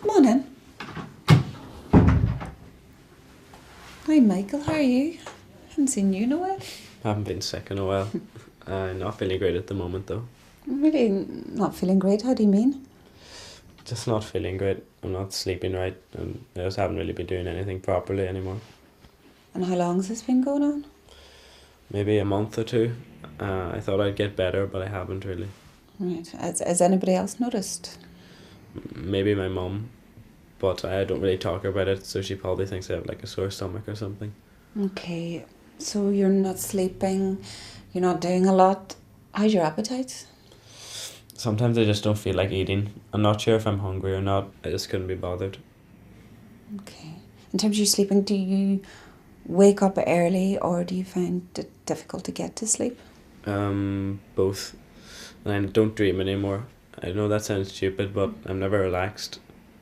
Come on in. Hi, Michael. How are you? Haven't seen you in a while. Haven't been sick in a while. Not feeling great at the moment though. I'm really not feeling great. How do you mean? Just not feeling great. I'm not sleeping right, and I just haven't really been doing anything properly anymore. And how long has this been going on? Maybe a month or two. I thought I'd get better, but I haven't really. Right. Has anybody else noticed? Maybe my mum, but I don't really talk about it, so she probably thinks I have like a sore stomach or something. Okay. So you're not sleeping, you're not doing a lot. How's your appetite? Sometimes I just don't feel like eating. I'm not sure if I'm hungry or not. I just couldn't be bothered. Okay. In terms of your sleeping, do you wake up early or do you find it difficult to get to sleep? Both. And I don't dream anymore. I know that sounds stupid, but I'm never relaxed.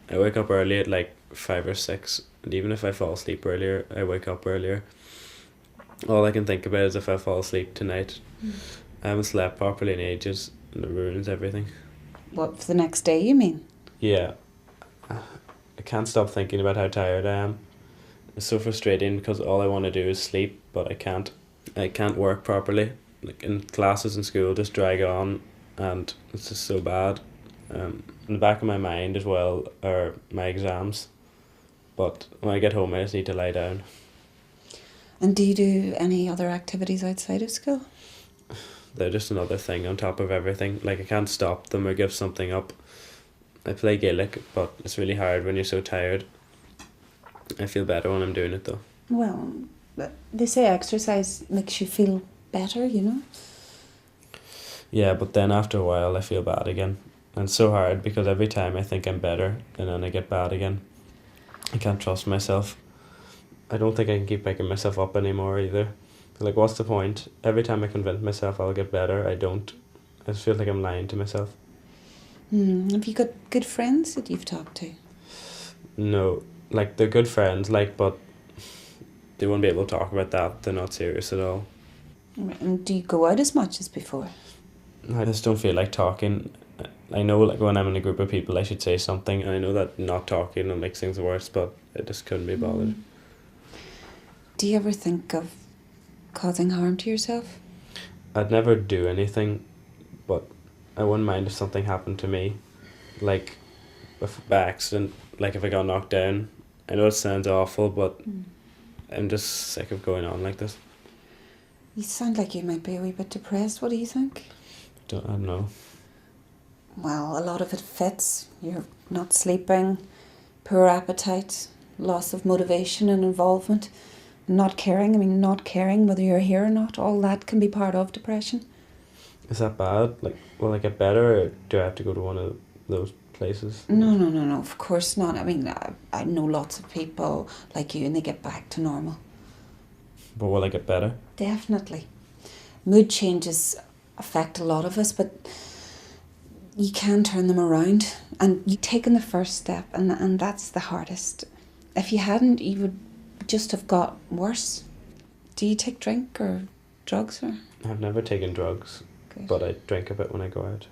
I wake up early at like 5 or 6, and even if I fall asleep earlier, I wake up earlier. All I can think about is if I fall asleep tonight. I haven't slept properly in ages, and it ruins everything. What, for the next day, you mean? Yeah. I can't stop thinking about how tired I am. It's so frustrating because all I want to do is sleep, but I can't. I can't work properly. Like in classes in school, just drag on, and it's just so bad. In the back of my mind as well are my exams, but when I get home, I just need to lie down. And do you do any other activities outside of school? They're just another thing on top of everything. Like I can't stop them or give something up. I play Gaelic, but it's really hard when you're so tired. I feel better when I'm doing it though. Well, they say exercise makes you feel better, you know? Yeah, but then after a while I feel bad again. And it's so hard because every time I think I'm better and then I get bad again. I can't trust myself. I don't think I can keep picking myself up anymore either. Like, what's the point? Every time I convince myself I'll get better, I don't. I just feel like I'm lying to myself. Have you got good friends that you've talked to? No, like, they're good friends, like, but they won't be able to talk about that. They're not serious at all. And do you go out as much as before? I just don't feel like talking. I know, like, when I'm in a group of people, I should say something, and I know that not talking makes things worse, but I just couldn't be bothered. Do you ever think of causing harm to yourself? I'd never do anything, but I wouldn't mind if something happened to me, like if by accident, like if I got knocked down. I know it sounds awful, but I'm just sick of going on like this. You sound like you might be a wee bit depressed. What do you think? I don't know. Well, a lot of it fits. You're not sleeping, poor appetite, loss of motivation and involvement, not caring. I mean, not caring whether you're here or not. All that can be part of depression. Is that bad? Like, will I get better, or do I have to go to one of those places? No, of course not. I mean, I know lots of people like you and they get back to normal. But will I get better? Definitely. Mood changes affect a lot of us, but you can turn them around. And you've taken the first step, and that's the hardest. If you hadn't, you would just have got worse. Do you take drink or drugs? Or? I've never taken drugs, Good. but I drink a bit when I go out.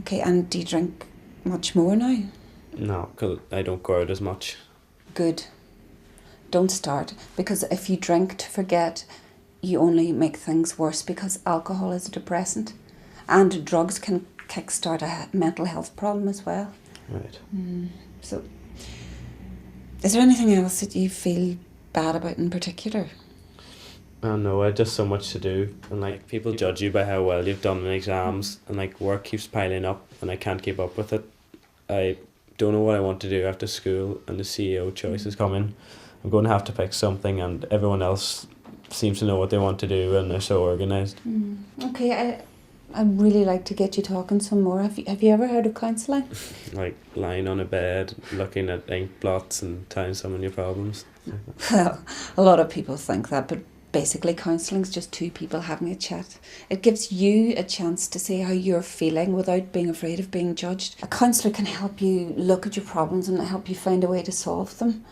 Okay, and do you drink much more now? No, because I don't go out as much. Good. Don't start, because if you drink to forget, you only make things worse, because alcohol is a depressant and drugs can kickstart a mental health problem as well. Right. So, is there anything else that you feel bad about in particular? I don't know, I had just so much to do, and like people judge you by how well you've done in exams, and like work keeps piling up and I can't keep up with it. I don't know what I want to do after school, and the CEO choice is coming. I'm going to have to pick something, and everyone else seems to know what they want to do and they're so organised. Okay, I'd really like to get you talking some more. Have you ever heard of counselling? Like lying on a bed, looking at ink blots and telling someone your problems. Well, a lot of people think that, but basically counselling is just two people having a chat. It gives you a chance to say how you're feeling without being afraid of being judged. A counsellor can help you look at your problems and help you find a way to solve them.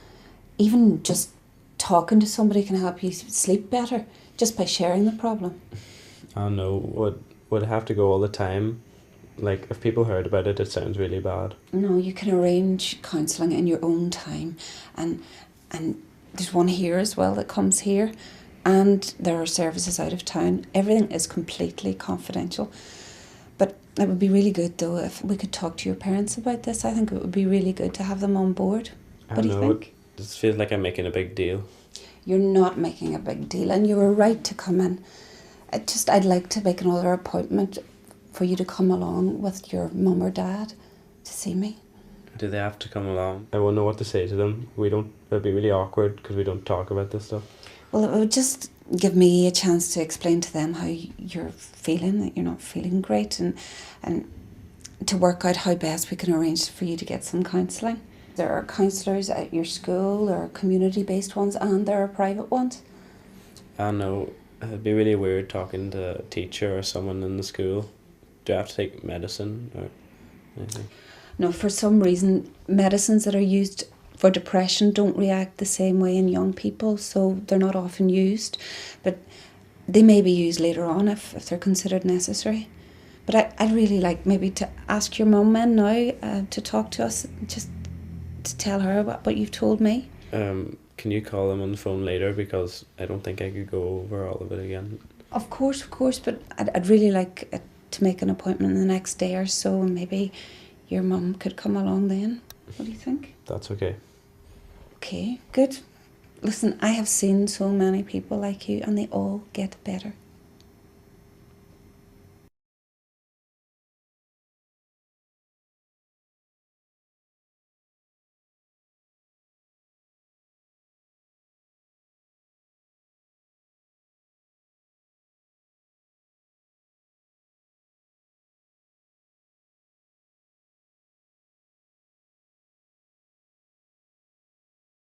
Even just talking to somebody can help you sleep better, just by sharing the problem. I don't know, would I have to go all the time? like if people heard about it, it sounds really bad. No, you can arrange counselling in your own time, and there's one here as well that comes here, and there are services out of town. Everything is completely confidential. But it would be really good though if we could talk to your parents about this. I think it would be really good to have them on board. What do you think? It just feels like I'm making a big deal. You're not making a big deal, and you were right to come in. I'd like to make another appointment for you to come along with your mum or dad to see me. Do they have to come along? I won't know what to say to them. It'd be really awkward because we don't talk about this stuff. Well, it would just give me a chance to explain to them how you're feeling, that you're not feeling great, and to work out how best we can arrange for you to get some counselling. There are counsellors at your school, there are community-based ones, and there are private ones. I know. It'd be really weird talking to a teacher or someone in the school. Do I have to take medicine or anything? No, for some reason, medicines that are used for depression don't react the same way in young people, so they're not often used. But they may be used later on if they're considered necessary. But I'd really like maybe to ask your mum then now to talk to us, just to tell her what you've told me. Can you call them on the phone later, because I don't think I could go over all of it again. Of course, but I'd really like to make an appointment the next day or so, and maybe your mum could come along then. What do you think? That's okay. Okay, good. Listen, I have seen so many people like you, and they all get better.